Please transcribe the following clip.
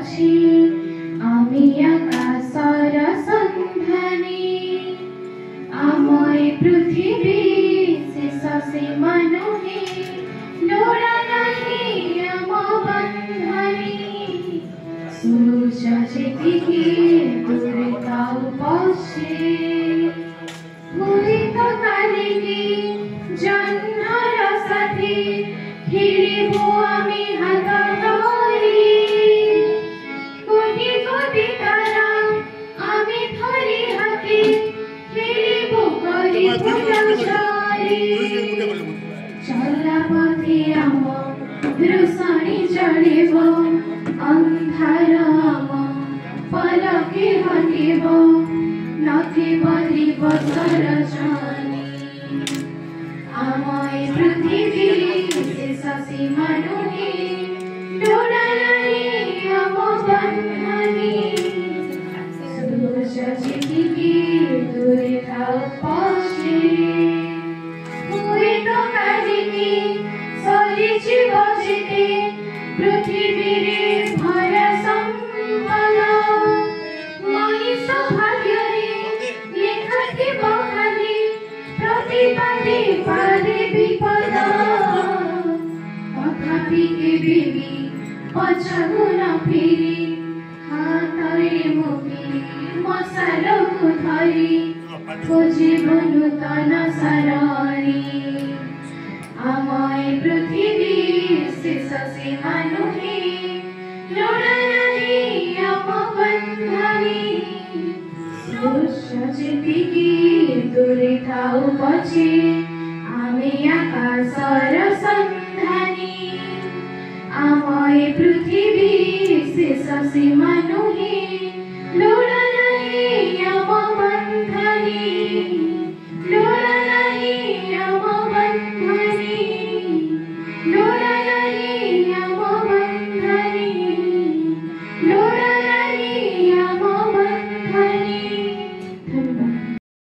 पछी आमी आकाशर सन्धानी आमय पृथ्वी शेष सीमा नुहे लोड़ा नहीं आम बंधनी सूर्य जेतिकी दूरे ताऊ पछी मुदित कालिकी जन्मर साथी खेलिबो आमी हात धरी कोटी कोटी तारा आमी धरी हाते खेलिबो करिबो रक्षारी चला पथे आम रुसाणी चलिबो अंधार आम पलके हटिबो नथिब दिवसर जानी आमय पृथ्वी शेष सीमा नुहे लोड़ा नहीं आम बंधनी सूर्य जेतिकी दूरे थाऊ पछी हुए तो कालिकी सरिजिब जेते पृथ्वी रे भरा संपद मनीष भाग्य लेखथिब खाली प्रतिपादे पारे विपद तथापि केबेबी पछागु न फेरि हातरे मुकी मशालको धरी खोजिबो नूतन सरणी आमय पृथ्वी शेष सीमा नुहे लोड़ा नहीं आम बंधनी सूर्य जेतिकी दूरे थाऊ पछी आमी आकाशर सन्धानी आमय पृथ्वी शेष सीमा नुहे लोड़ा